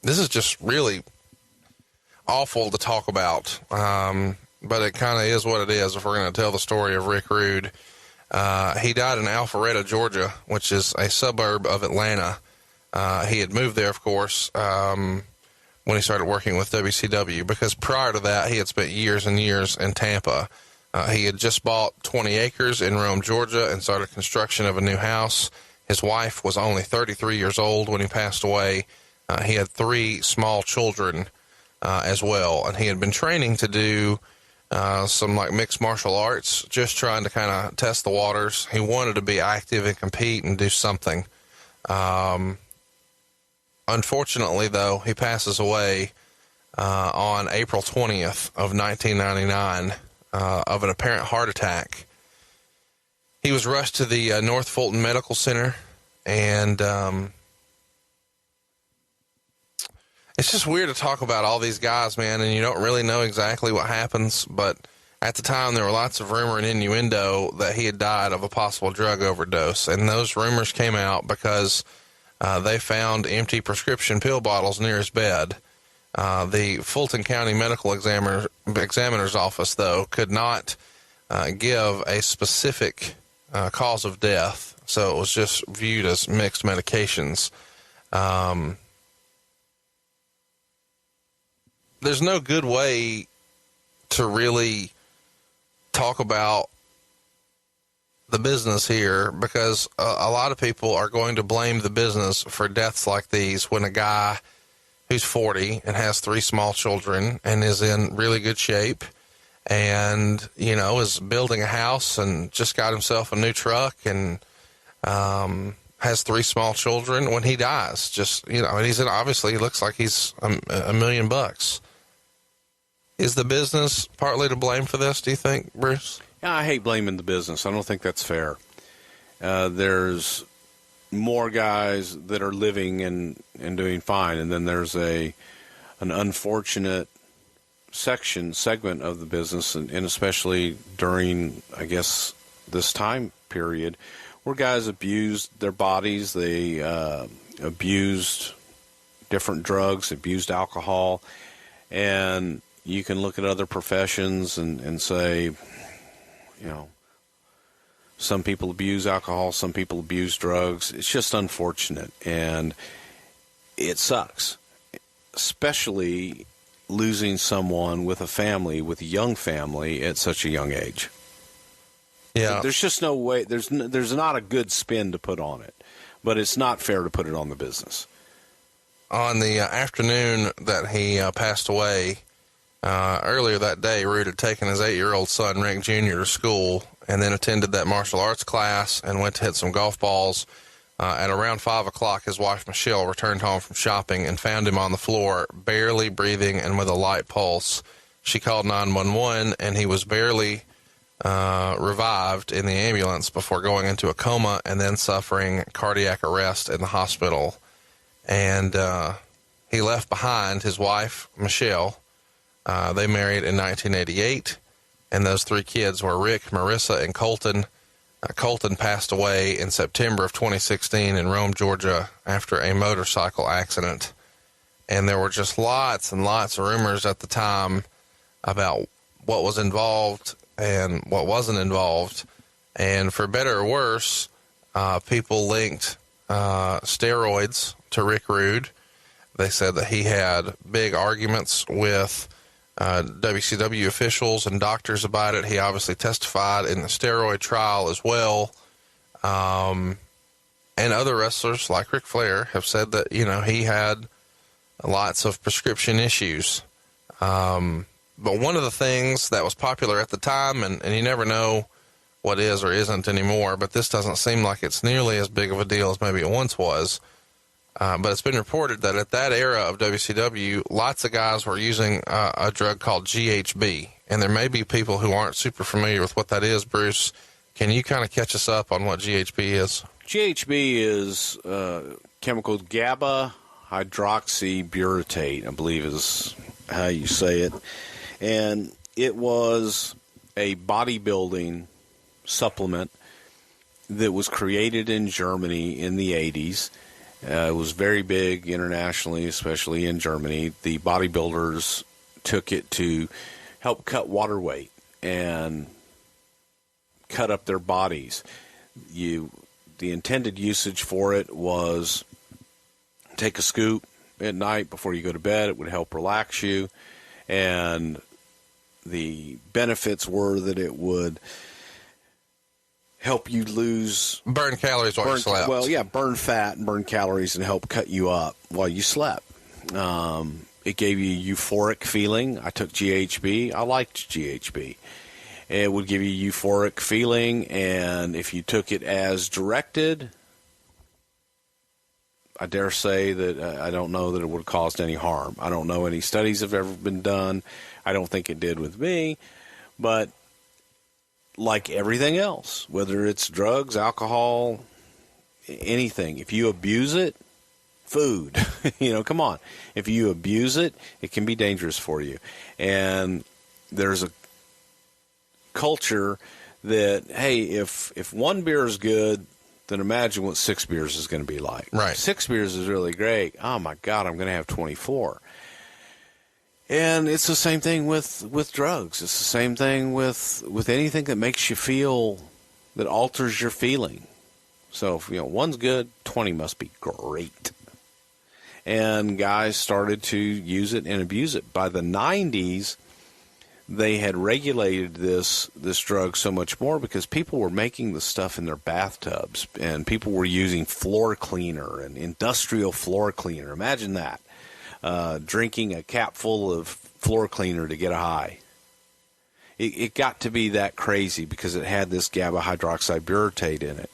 this is just really awful to talk about, but it kind of is what it is if we're going to tell the story of Rick Rude. He died in Alpharetta, Georgia, which is a suburb of Atlanta. He had moved there, of course, when he started working with WCW, because prior to that, he had spent years and years in Tampa. He had just bought 20 acres in Rome, Georgia, and started construction of a new house. His wife was only 33 years old when he passed away. He had 3 small children as well, and he had been training to do some like mixed martial arts, just trying to kind of test the waters. He wanted to be active and compete and do something. Unfortunately, though, he passes away on April 20th of 1999 of an apparent heart attack. He was rushed to the North Fulton Medical Center, and it's just weird to talk about all these guys, man, and you don't really know exactly what happens, but at the time there were lots of rumor and innuendo that he had died of a possible drug overdose, and those rumors came out because they found empty prescription pill bottles near his bed. The Fulton County Medical Examiner's Office, though, could not give a specific cause of death, so it was just viewed as mixed medications. There's no good way to really talk about the business here, because a lot of people are going to blame the business for deaths like these when a guy who's 40 and has 3 small children and is in really good shape and, you know, is building a house and just got himself a new truck and has 3 small children, when he dies, just, you know, and he's in, obviously he looks like he's $1 million bucks. Is the business partly to blame for this, do you think, Bruce? Yeah, I hate blaming the business. I don't think that's fair. There's more guys that are living and doing fine, and then there's an unfortunate segment of the business, and especially during, I guess, this time period, where guys abused their bodies, they abused different drugs, abused alcohol, and you can look at other professions and say, you know, some people abuse alcohol, some people abuse drugs. It's just unfortunate, and it sucks, especially losing someone with a family, with a young family at such a young age. Yeah. There's just no way, there's not a good spin to put on it, but it's not fair to put it on the business. On the afternoon that he passed away, earlier that day, Rude had taken his 8-year-old son, Rick Jr., to school and then attended that martial arts class and went to hit some golf balls. At around 5 o'clock, his wife, Michelle, returned home from shopping and found him on the floor, barely breathing and with a light pulse. She called 911, and he was barely revived in the ambulance before going into a coma and then suffering cardiac arrest in the hospital. And he left behind his wife, Michelle. They married in 1988, and those 3 kids were Rick, Marissa, and Colton. Colton passed away in September of 2016 in Rome, Georgia, after a motorcycle accident. And there were just lots and lots of rumors at the time about what was involved and what wasn't involved. And for better or worse, people linked steroids to Rick Rude. They said that he had big arguments with WCW officials and doctors about it. He obviously testified in the steroid trial as well. And other wrestlers like Ric Flair have said that, you know, he had lots of prescription issues. But one of the things that was popular at the time, and you never know what is or isn't anymore, but this doesn't seem like it's nearly as big of a deal as maybe it once was. But it's been reported that at that era of WCW, lots of guys were using a drug called GHB. And there may be people who aren't super familiar with what that is. Bruce, can you kind of catch us up on what GHB is? GHB is chemical GABA hydroxybutyrate, I believe is how you say it. And it was a bodybuilding supplement that was created in Germany in the 80s. It was very big internationally, especially in Germany. The bodybuilders took it to help cut water weight and cut up their bodies. The intended usage for it was take a scoop at night before you go to bed. It would help relax you. And the benefits were that it would help you burn calories while you slept. Well, yeah, burn fat and burn calories and help cut you up while you slept. It gave you a euphoric feeling. I took GHB. I liked GHB. It would give you a euphoric feeling, and if you took it as directed, I dare say that I don't know that it would have caused any harm. I don't know any studies have ever been done. I don't think it did with me, but like everything else, whether it's drugs, alcohol, anything, if you abuse it, food, come on. If you abuse it, it can be dangerous for you. And there's a culture that, hey, if one beer is good, then imagine what 6 beers is going to be like. Right. 6 beers is really great. Oh, my God, I'm going to have 24. And it's the same thing with drugs. It's the same thing with anything that makes you feel, that alters your feeling. So if one's good, 20 must be great. And guys started to use it and abuse it. By the 90s, they had regulated this drug so much more because people were making the stuff in their bathtubs, and people were using floor cleaner and industrial floor cleaner. Imagine that. Drinking a cap full of floor cleaner to get a high. It got to be that crazy because it had this GABA hydroxybutyrate in it.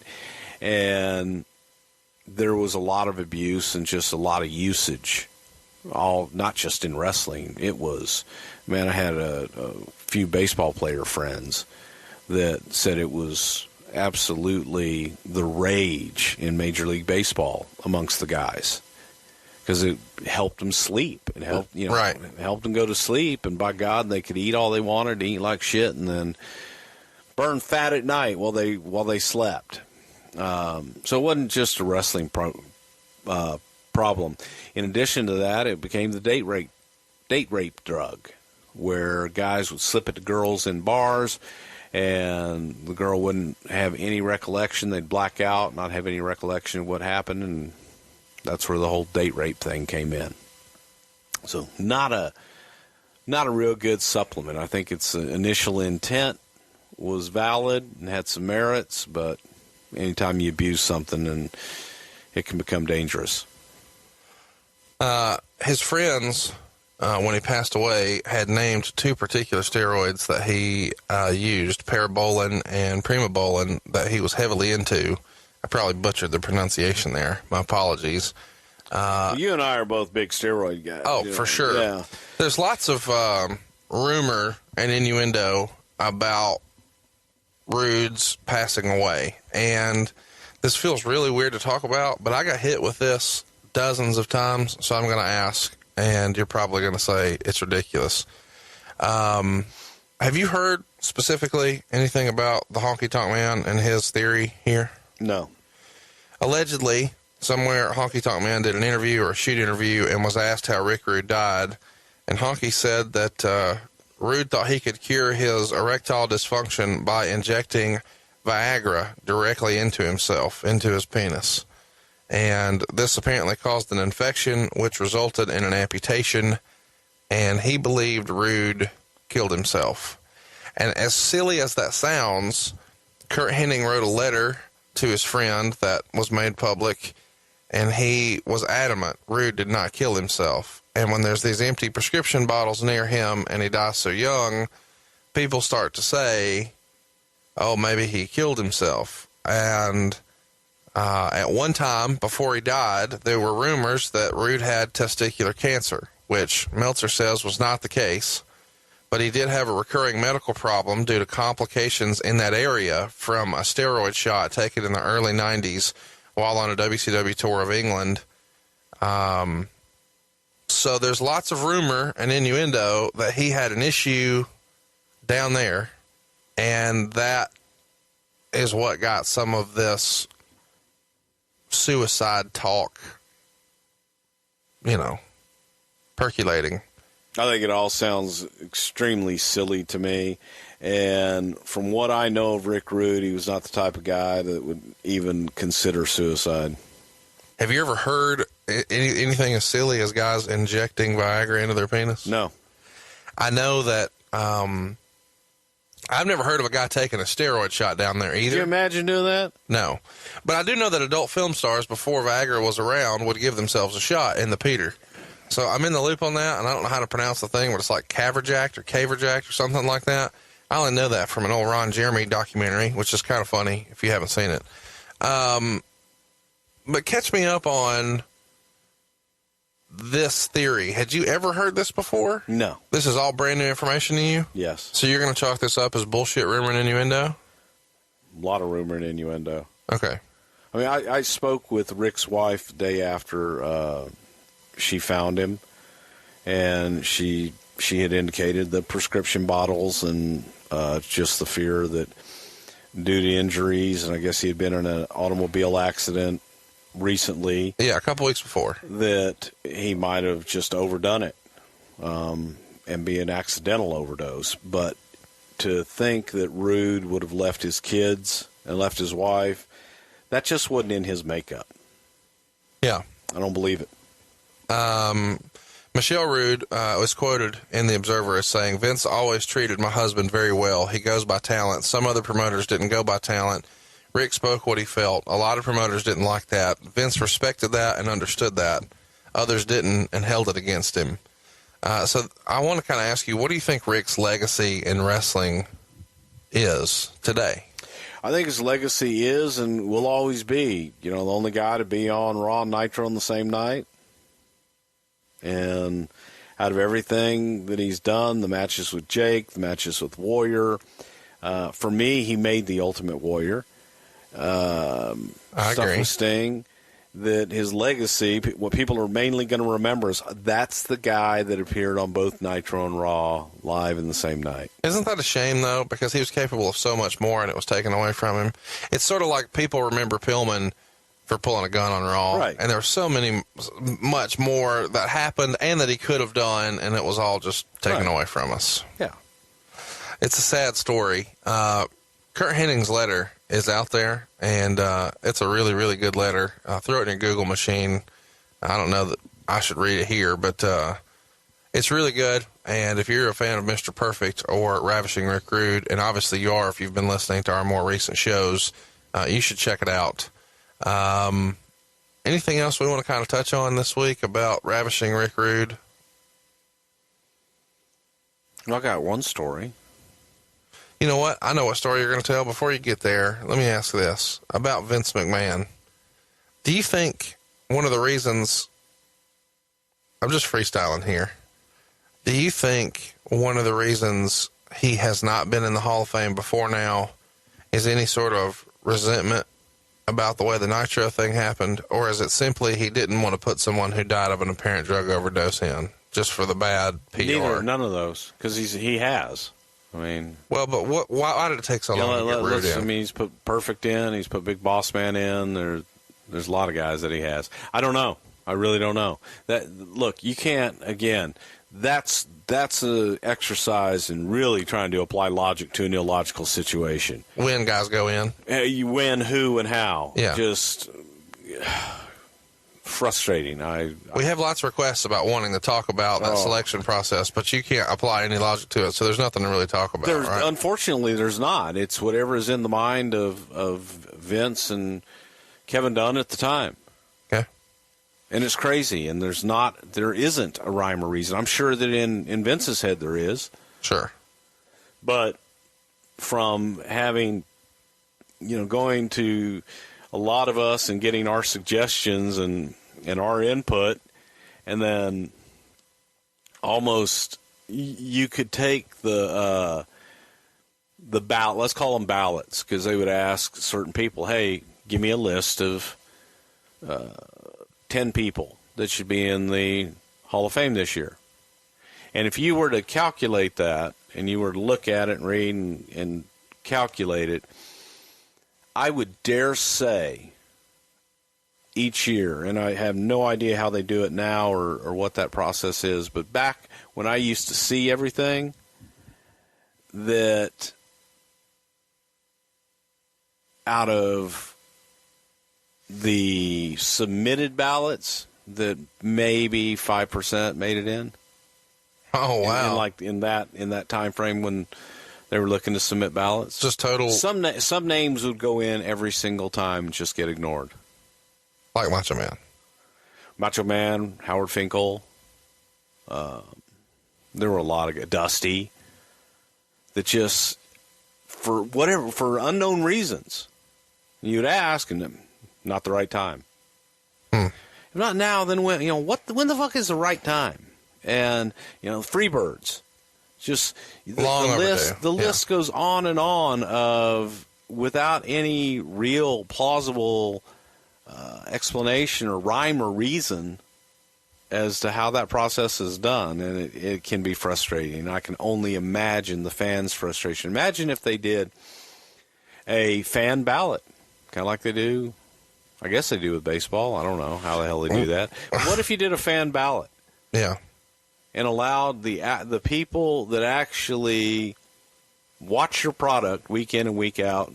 And there was a lot of abuse and just a lot of usage, not just in wrestling. It was, man, I had a few baseball player friends that said it was absolutely the rage in Major League Baseball amongst the guys. Because it helped them sleep. It helped, right. It helped them go to sleep, and by God, they could eat all they wanted, eat like shit, and then burn fat at night while they slept. So it wasn't just a wrestling problem. In addition to that, it became the date rape drug, where guys would slip it to girls in bars, and the girl wouldn't have any recollection. They'd black out, not have any recollection of what happened, and that's where the whole date rape thing came in. So not a real good supplement. I think its initial intent was valid and had some merits, but anytime you abuse something, and it can become dangerous. His friends, when he passed away, had named 2 particular steroids that he used, parabolin and primobolin, that he was heavily into. I probably butchered the pronunciation there. My apologies. You and I are both big steroid guys. Oh, for sure. Yeah. There's lots of rumor and innuendo about Rude's passing away. And this feels really weird to talk about, but I got hit with this dozens of times, so I'm going to ask, and you're probably going to say it's ridiculous. Have you heard specifically anything about the Honky Tonk Man and his theory here? No. Allegedly, somewhere Honky Tonk Man did an interview or a shoot interview and was asked how Rick Rude died. And Honky said that Rude thought he could cure his erectile dysfunction by injecting Viagra directly into himself, into his penis. And this apparently caused an infection, which resulted in an amputation. And he believed Rude killed himself. And as silly as that sounds, Kurt Hennig wrote a letter to his friend that was made public, and he was adamant Rude did not kill himself. And when there's these empty prescription bottles near him and he dies so young, people start to say, oh, maybe he killed himself. And at one time before he died, there were rumors that Rude had testicular cancer, which Meltzer says was not the case. But he did have a recurring medical problem due to complications in that area from a steroid shot taken in the early 90s while on a WCW tour of England. So there's lots of rumor and innuendo that he had an issue down there, and that is what got some of this suicide talk percolating. I think it all sounds extremely silly to me. And from what I know of Rick Rude, he was not the type of guy that would even consider suicide. Have you ever heard anything as silly as guys injecting Viagra into their penis? No. I know that I've never heard of a guy taking a steroid shot down there either. Can you imagine doing that? No. But I do know that adult film stars, before Viagra was around, would give themselves a shot in the Peter. So I'm in the loop on that, and I don't know how to pronounce the thing, but it's like Caverjacked or Caverjacked or something like that. I only know that from an old Ron Jeremy documentary, which is kind of funny if you haven't seen it. But catch me up on this theory. Had you ever heard this before? No. This is all brand new information to you? Yes. So you're going to chalk this up as bullshit, rumor, and innuendo? A lot of rumor and innuendo. Okay. I mean, I spoke with Rick's wife the day after she found him, and she had indicated the prescription bottles and just the fear that due to injuries, and I guess he had been in an automobile accident recently. Yeah, a couple weeks before. That he might have just overdone it and be an accidental overdose. But to think that Rude would have left his kids and left his wife, that just wasn't in his makeup. Yeah. I don't believe it. Michelle Rude was quoted in The Observer as saying, "Vince always treated my husband very well. He goes by talent. Some other promoters didn't go by talent. Rick spoke what he felt. A lot of promoters didn't like that. Vince respected that and understood that. Others didn't and held it against him." So I want to kind of ask you, what do you think Rick's legacy in wrestling is today? I think his legacy is and will always be, the only guy to be on Raw and Nitro on the same night. And out of everything that he's done, the matches with Jake, the matches with Warrior, for me, he made the Ultimate Warrior. I Stuff agree. with Sting, that his legacy, what people are mainly going to remember is that's the guy that appeared on both Nitro and Raw live in the same night. Isn't that a shame, though? Because he was capable of so much more, and it was taken away from him. It's sort of like people remember Pillman for pulling a gun on Raw. Right. And there were much more that happened and that he could have done, and it was all just taken away from us. Yeah. It's a sad story. Kurt Henning's letter is out there, and it's a really, really good letter. Throw it in your Google machine. I don't know that I should read it here, but it's really good. And if you're a fan of Mr. Perfect or Ravishing Rick Rude, and obviously you are if you've been listening to our more recent shows, you should check it out. Anything else we want to kind of touch on this week about Ravishing Rick Rude? I got one story. You know what? I know what story you're going to tell. Before you get there, let me ask this about Vince McMahon. Do you think one of the reasons, I'm just freestyling here, do you think one of the reasons he has not been in the Hall of Fame before now is any sort of resentment about the way the Nitro thing happened, or is it simply he didn't want to put someone who died of an apparent drug overdose in, just for the bad PR? None of those, because he has. I mean, well, but why did it take so long to get Rude in? I mean, he's put Perfect in. He's put Big Boss Man in. There's a lot of guys that he has. I don't know. I really don't know. Look, you can't. Again, that's an exercise in really trying to apply logic to an illogical situation. When guys go in, you win who and how. Yeah, just frustrating. We have lots of requests about wanting to talk about that selection process, but you can't apply any logic to it, so there's nothing to really talk about. Right? Unfortunately, there's not. It's whatever is in the mind of Vince and Kevin Dunn at the time. Okay. And it's crazy, and there isn't a rhyme or reason. I'm sure that in Vince's head there is. Sure. But from having, going to a lot of us and getting our suggestions and our input, and then almost you could take the ballot, let's call them ballots, because they would ask certain people, hey, give me a list of 10 people that should be in the Hall of Fame this year. And if you were to calculate that, and you were to look at it and read and calculate it, I would dare say each year, and I have no idea how they do it now or what that process is. But back when I used to see everything, that out of the submitted ballots, that maybe 5% made it in. Oh wow! In that time frame when they were looking to submit ballots, just total. Some names would go in every single time and just get ignored. Like Macho Man, Howard Finkel. There were a lot of Dusty that just for unknown reasons, you'd ask and not the right time. If not now, then when? When the fuck is the right time? And Freebirds, just the list goes on and on of without any real plausible explanation or rhyme or reason as to how that process is done, and it can be frustrating. I can only imagine the fans' frustration. Imagine if they did a fan ballot, kind of like they do. I guess they do with baseball. I don't know how the hell they do that. But what if you did a fan ballot? Yeah. And allowed the people that actually watch your product week in and week out,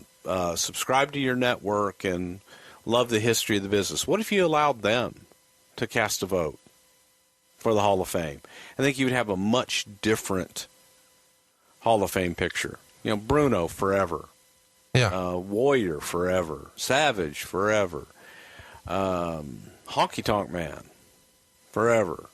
subscribe to your network, and love the history of the business. What if you allowed them to cast a vote for the Hall of Fame? I think you would have a much different Hall of Fame picture. Bruno forever. Yeah. Warrior forever. Savage forever. Honky Tonk Man forever.